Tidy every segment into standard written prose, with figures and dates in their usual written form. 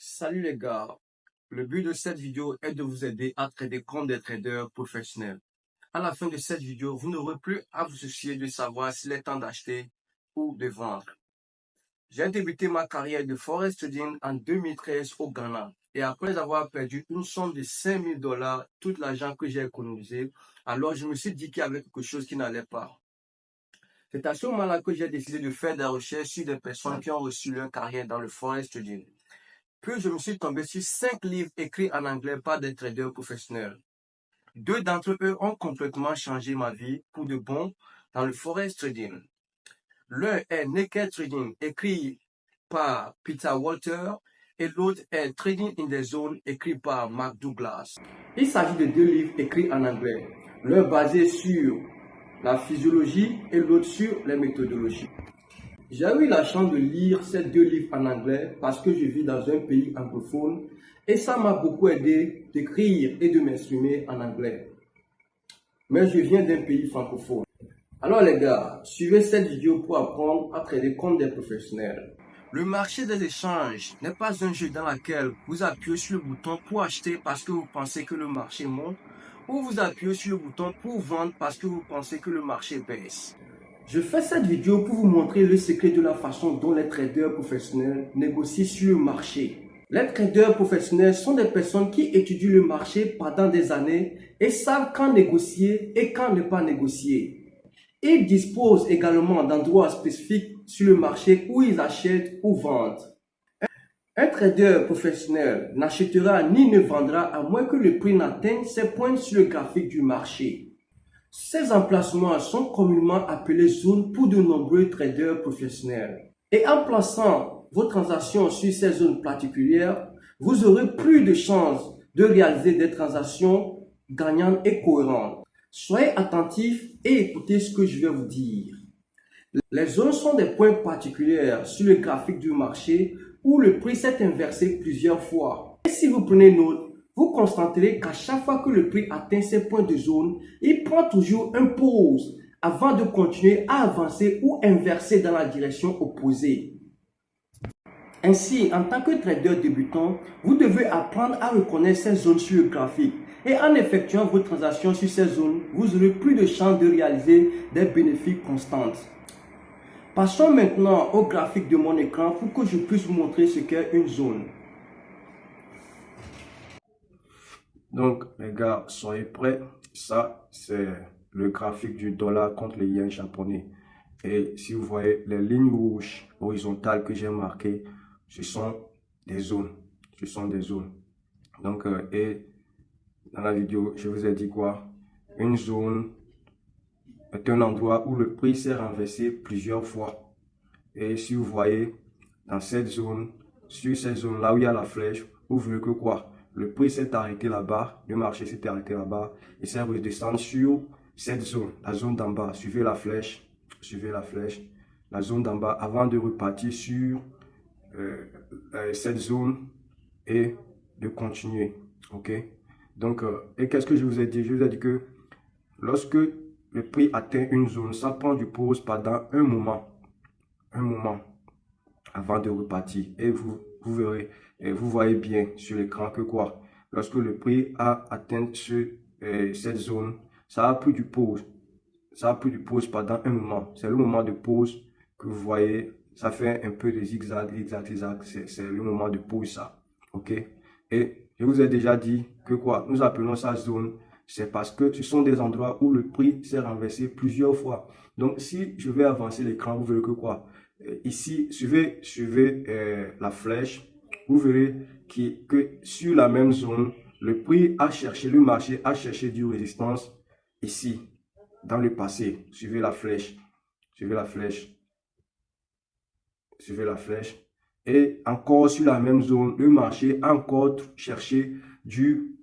Salut les gars, le but de cette vidéo est de vous aider à trader comme des traders professionnels. À la fin de cette vidéo, vous n'aurez plus à vous soucier de savoir s'il est temps d'acheter ou de vendre. J'ai débuté ma carrière de forex trading en 2013 au Ghana et après avoir perdu une somme de 5000 dollars, tout l'argent que j'ai économisé, alors je me suis dit qu'il y avait quelque chose qui n'allait pas. C'est à ce moment-là que j'ai décidé de faire des recherches sur des personnes qui ont reçu leur carrière dans le forex trading. Puis je me suis tombé sur 5 livres écrits en anglais par des traders professionnels. 2 d'entre eux ont complètement changé ma vie pour de bon dans le forex trading. L'un est Naked Trading, écrit par Peter Walter, et l'autre est Trading in the Zone, écrit par Mark Douglas. Il s'agit de 2 livres écrits en anglais, l'un basé sur la physiologie et l'autre sur les méthodologies. J'ai eu la chance de lire ces 2 livres en anglais parce que je vis dans un pays anglophone et ça m'a beaucoup aidé d'écrire et de m'exprimer en anglais. Mais je viens d'un pays francophone. Alors les gars, suivez cette vidéo pour apprendre à trader comme des professionnels. Le marché des échanges n'est pas un jeu dans lequel vous appuyez sur le bouton pour acheter parce que vous pensez que le marché monte ou vous appuyez sur le bouton pour vendre parce que vous pensez que le marché baisse. Je fais cette vidéo pour vous montrer le secret de la façon dont les traders professionnels négocient sur le marché. Les traders professionnels sont des personnes qui étudient le marché pendant des années et savent quand négocier et quand ne pas négocier. Ils disposent également d'endroits spécifiques sur le marché où ils achètent ou vendent. Un trader professionnel n'achètera ni ne vendra à moins que le prix n'atteigne ses points sur le graphique du marché. Ces emplacements sont communément appelés zones pour de nombreux traders professionnels. Et en plaçant vos transactions sur ces zones particulières, vous aurez plus de chances de réaliser des transactions gagnantes et cohérentes. Soyez attentifs et écoutez ce que je vais vous dire. Les zones sont des points particuliers sur le graphique du marché où le prix s'est inversé plusieurs fois. Et si vous prenez note, vous constaterez qu'à chaque fois que le prix atteint ces points de zone, il prend toujours une pause avant de continuer à avancer ou inverser dans la direction opposée. Ainsi, en tant que trader débutant, vous devez apprendre à reconnaître ces zones sur le graphique. Et en effectuant vos transactions sur ces zones, vous aurez plus de chances de réaliser des bénéfices constants. Passons maintenant au graphique de mon écran pour que je puisse vous montrer ce qu'est une zone. Donc, les gars, soyez prêts. Ça, c'est le graphique du dollar contre le yen japonais. Et si vous voyez les lignes rouges horizontales que j'ai marquées, ce sont des zones. Ce sont des zones. Donc, et dans la vidéo, je vous ai dit quoi? Une zone est un endroit où le prix s'est renversé plusieurs fois. Et si vous voyez dans cette zone, sur cette zone là où il y a la flèche, vous verrez que quoi? Le prix s'est arrêté là-bas, le marché s'est arrêté là-bas et s'est redescendu sur cette zone, la zone d'en bas. Suivez la flèche, la zone d'en bas avant de repartir sur cette zone et de continuer. Ok? Donc, et qu'est-ce que je vous ai dit? Je vous ai dit que lorsque le prix atteint une zone, ça prend du pause pendant un moment avant de repartir. Et vous verrez, et vous voyez bien sur l'écran que quoi, lorsque le prix a atteint cette zone, ça a pris du pause. Ça a pris du pause pendant un moment. C'est le moment de pause que vous voyez. Ça fait un peu de zigzag, zigzag. C'est le moment de pause, ça. OK? Et je vous ai déjà dit que quoi, nous appelons ça zone. C'est parce que ce sont des endroits où le prix s'est renversé plusieurs fois. Donc, si je vais avancer l'écran, vous verrez que quoi? Ici, suivez la flèche. Vous verrez que sur la même zone, le prix a cherché, le marché a cherché du résistance ici, dans le passé. Suivez la flèche. Suivez la flèche. Suivez la flèche. Et encore sur la même zone, le marché a encore cherché du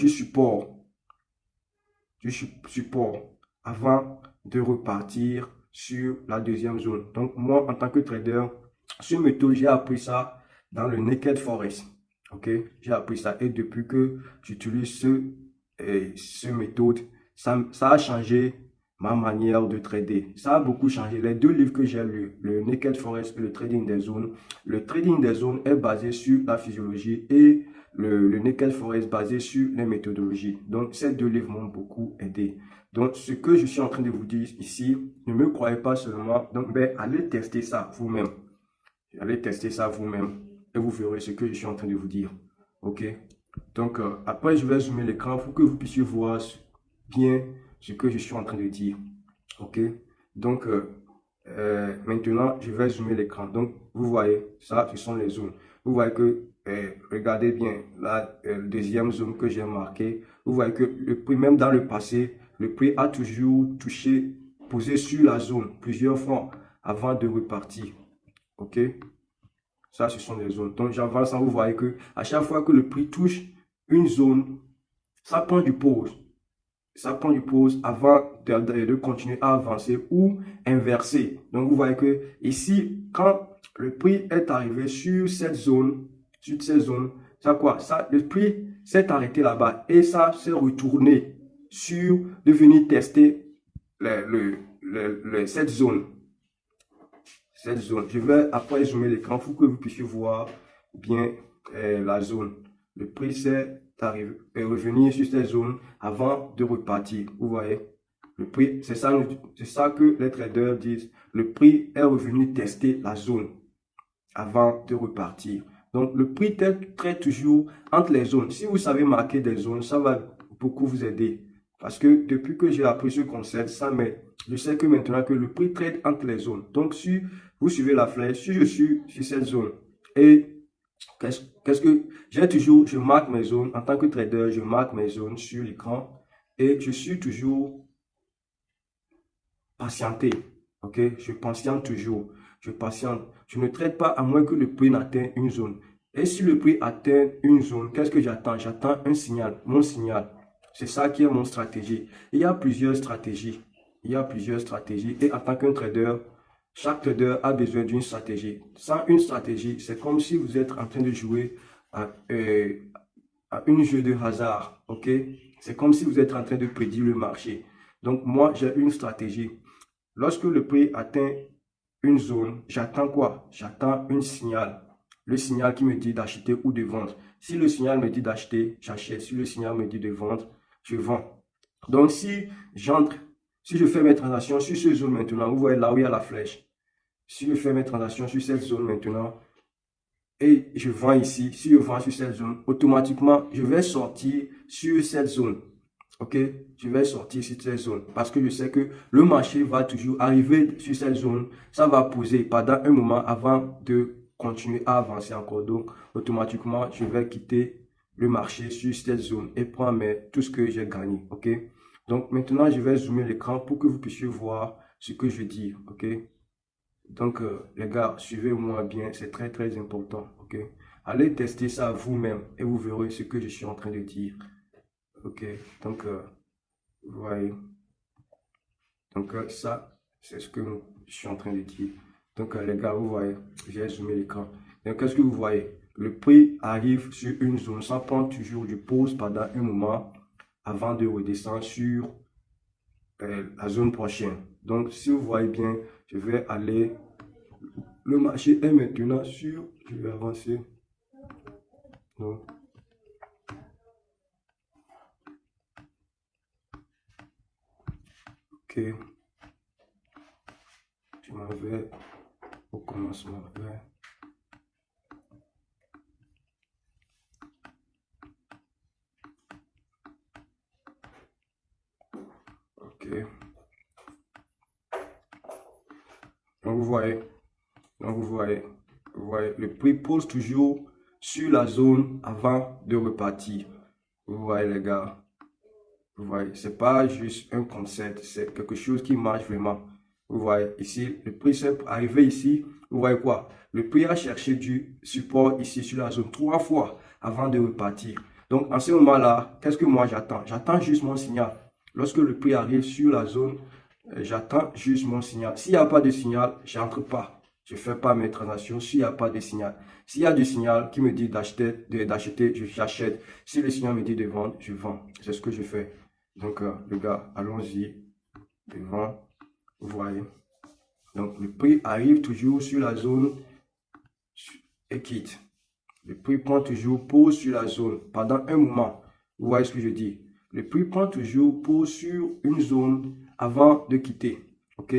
support. Du support avant de repartir sur la deuxième zone. Donc, moi, en tant que trader, ce méthode, j'ai appris ça dans le Naked Forex. OK? J'ai appris ça. Et depuis que j'utilise ce méthode, ça a changé ma manière de trader. Ça a beaucoup changé. Les deux livres que j'ai lus, le Naked Forest et le Trading des zones. Le Trading des zones est basé sur la physiologie et le Naked Forest basé sur les méthodologies. Donc, ces deux livres m'ont beaucoup aidé. Donc, ce que je suis en train de vous dire ici, ne me croyez pas seulement. Donc, ben, allez tester ça vous-même. Allez tester ça vous-même et vous verrez ce que je suis en train de vous dire. OK? Donc, après, je vais zoomer l'écran pour que vous puissiez voir bien ce que je suis en train de dire. OK? Donc, maintenant, je vais zoomer l'écran. Donc, vous voyez, ça, ce sont les zones. Vous voyez que, regardez bien, la deuxième zone que j'ai marquée, vous voyez que le prix, même dans le passé, le prix a toujours touché, posé sur la zone plusieurs fois avant de repartir. OK? Ça, ce sont les zones. Donc, j'avance, vous voyez que à chaque fois que le prix touche une zone, ça prend du pause. Ça prend du pause avant de continuer à avancer ou inverser. Donc, vous voyez que ici, quand le prix est arrivé sur cette zone, ça quoi? Ça, le prix s'est arrêté là-bas et ça s'est retourné sur de venir tester cette zone. Cette zone. Je vais après zoomer l'écran pour que vous puissiez voir bien la zone. Le prix est revenu sur cette zone avant de repartir. Vous voyez, le prix, c'est ça que les traders disent. Le prix est revenu tester la zone avant de repartir. Donc, le prix traite toujours entre les zones. Si vous savez marquer des zones, ça va beaucoup vous aider. Parce que depuis que j'ai appris ce concept, je sais que maintenant que le prix traite entre les zones. Donc, si vous suivez la flèche, si je suis sur cette zone, et qu'est-ce que je marque mes zones en tant que trader, je marque mes zones sur l'écran et je suis toujours patienté. Ok, je patiente toujours. Je patiente. Je ne traite pas à moins que le prix n'atteigne une zone. Et si le prix atteint une zone, qu'est-ce que j'attends? J'attends un signal, mon signal. C'est ça qui est mon stratégie. Il y a plusieurs stratégies. Il y a plusieurs stratégies. Et en tant qu'un trader, chaque trader a besoin d'une stratégie. Sans une stratégie, c'est comme si vous êtes en train de jouer à un jeu de hasard. Ok? C'est comme si vous êtes en train de prédire le marché. Donc, moi, j'ai une stratégie. Lorsque le prix atteint une zone, j'attends quoi? J'attends un signal. Le signal qui me dit d'acheter ou de vendre. Si le signal me dit d'acheter, j'achète. Si le signal me dit de vendre, je vends. Donc, si je fais mes transactions sur cette zone maintenant, vous voyez là où il y a la flèche. Si je fais mes transactions sur cette zone maintenant, et je vends ici, si je vends sur cette zone, automatiquement, je vais sortir sur cette zone. Ok, je vais sortir sur cette zone parce que je sais que le marché va toujours arriver sur cette zone. Ça va poser pendant un moment avant de continuer à avancer encore. Donc, automatiquement, je vais quitter le marché sur cette zone et prendre tout ce que j'ai gagné. Ok, donc maintenant, je vais zoomer l'écran pour que vous puissiez voir ce que je dis. Ok, donc, les gars, suivez-moi bien. C'est très, très important. Ok, allez tester ça vous-même et vous verrez ce que je suis en train de dire. Ok, donc, vous voyez. Donc, ça, c'est ce que je suis en train de dire. Donc, les gars, vous voyez, j'ai zoomé l'écran. Donc, qu'est-ce que vous voyez? Le prix arrive sur une zone. Ça prend toujours du pause pendant un moment avant de redescendre sur la zone prochaine. Donc, si vous voyez bien, je vais aller. Le marché est maintenant sur. Je vais avancer. Donc, ok. Je m'en vais au commencement. Ok. Donc, vous voyez. Donc, vous voyez, le prix pose toujours sur la zone avant de repartir. Vous voyez, les gars. Vous voyez, c'est pas juste un concept, c'est quelque chose qui marche vraiment. Vous voyez, ici, le prix s'est arrivé ici. Vous voyez quoi? Le prix a cherché du support ici sur la zone 3 fois avant de repartir. Donc, en ce moment-là, qu'est-ce que moi j'attends? J'attends juste mon signal. Lorsque le prix arrive sur la zone, j'attends juste mon signal. S'il n'y a pas de signal, je n'entre pas. Je ne fais pas mes transactions s'il n'y a pas de signal. S'il y a du signal qui me dit d'acheter, j'achète. Si le signal me dit de vendre, je vends. C'est ce que je fais. Donc, les gars, allons-y. devant, vous voyez. Donc, le prix arrive toujours sur la zone et quitte. Le prix prend toujours pause sur la zone pendant un moment. Vous voyez ce que je dis? Le prix prend toujours pause sur une zone avant de quitter. OK?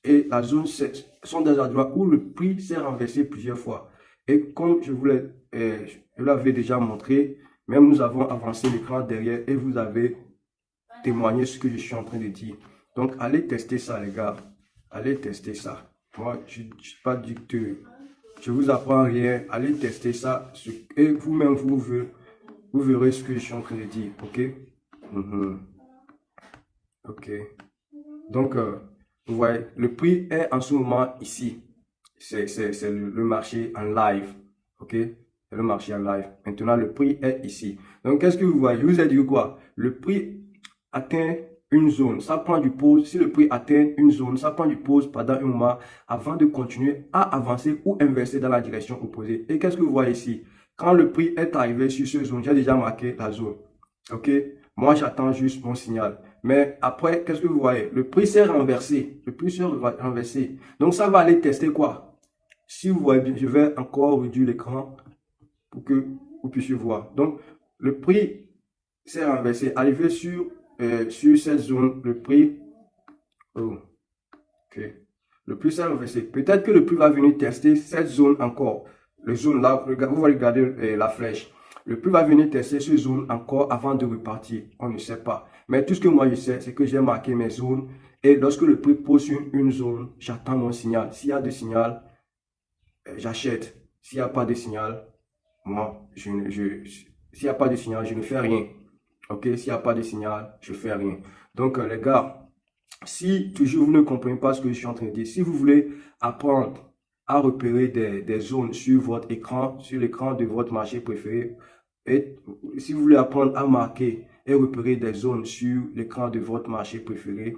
Et la zone sont des endroits où le prix s'est renversé plusieurs fois. Et comme je l'avais déjà montré, même nous avons avancé l'écran derrière et vous avez témoigné ce que je suis en train de dire. Donc, allez tester ça, les gars. Allez tester ça. Moi, je ne suis pas dicteur. Je vous apprends rien. Allez tester ça. Et vous-même, vous verrez ce que je suis en train de dire. OK? OK. Donc, vous voyez, le prix est en ce moment ici. C'est le marché en live. OK? C'est le marché en live. Maintenant, le prix est ici. Donc, qu'est-ce que vous voyez? Je vous ai dit quoi? Le prix atteint une zone, ça prend du pause. Si le prix atteint une zone, ça prend du pause pendant un moment avant de continuer à avancer ou inverser dans la direction opposée. Et qu'est-ce que vous voyez ici? Quand le prix est arrivé sur cette zone, j'ai déjà marqué la zone. OK? Moi, j'attends juste mon signal. Mais après, qu'est-ce que vous voyez? Le prix s'est renversé. Le prix s'est renversé. Donc, ça va aller tester quoi? Si vous voyez bien, je vais encore réduire l'écran pour que vous puissiez voir. Donc, le prix s'est renversé. Arrivé sur cette zone, le prix, le prix s'est renversé. Peut-être que le prix va venir tester cette zone encore. Le zone là, vous regardez la flèche. Le prix va venir tester cette zone encore avant de repartir. On ne sait pas. Mais tout ce que moi je sais, c'est que j'ai marqué mes zones. Et lorsque le prix pose sur une zone, j'attends mon signal. S'il y a de signal, j'achète. S'il n'y a pas de signal, moi, s'il n'y a pas de signal, je ne fais rien. OK, s'il n'y a pas de signal, je ne fais rien. Donc, les gars, si toujours vous ne comprenez pas ce que je suis en train de dire, si vous voulez apprendre à repérer des zones sur votre écran, sur l'écran de votre marché préféré, et si vous voulez apprendre à marquer et repérer des zones sur l'écran de votre marché préféré,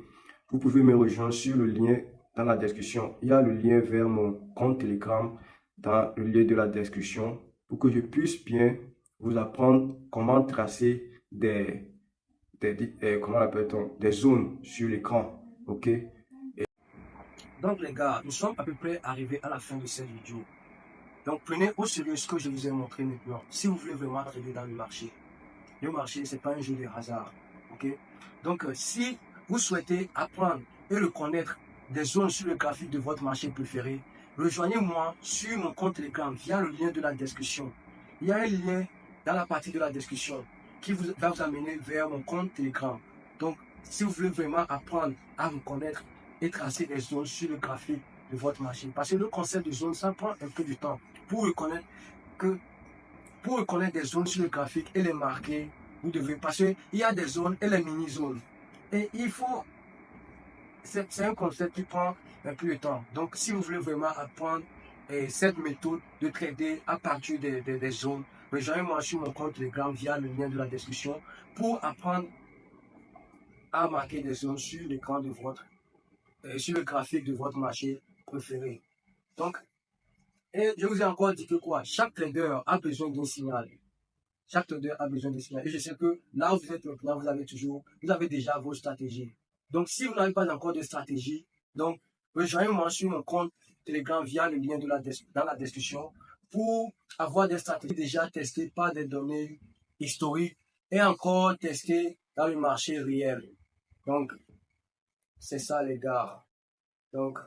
vous pouvez me rejoindre sur le lien dans la description. Il y a le lien vers mon compte Telegram dans le lien de la description pour que je puisse bien vous apprendre comment tracer comment l'appelle-t-on, des zones sur l'écran. OK? Donc les gars, nous sommes à peu près arrivés à la fin de cette vidéo. Donc prenez au sérieux ce que je vous ai montré maintenant. Si vous voulez vraiment trader dans le marché, ce n'est pas un jeu de hasard. OK? Donc si vous souhaitez apprendre et reconnaître des zones sur le graphique de votre marché préféré, rejoignez-moi sur mon compte Telegram via le lien de la description. Il y a un lien dans la partie de la description qui va vous amener vers mon compte Telegram. Donc, si vous voulez vraiment apprendre à reconnaître et tracer des zones sur le graphique de votre marché, parce que le concept de zone, ça prend un peu de temps pour reconnaître des zones sur le graphique et les marquer. Vous devez, parce qu'il y a des zones et les mini-zones. Et il faut, c'est un concept qui prend un peu de temps. Donc, si vous voulez vraiment apprendre cette méthode de trader à partir des zones, rejoignez-moi sur mon compte Telegram via le lien de la description pour apprendre à marquer des zones sur l'écran de sur le graphique de votre marché préféré. Donc, et je vous ai encore dit que quoi, chaque trader a besoin d'un signal. Chaque trader a besoin d'un signal. Et je sais que là où vous êtes maintenant, vous avez déjà vos stratégies. Donc, si vous n'avez pas encore de stratégie, donc, rejoignez-moi sur mon compte Telegram via le lien dans la description pour avoir des stratégies déjà testées par des données historiques et encore testées dans le marché réel. Donc, c'est ça les gars. Donc,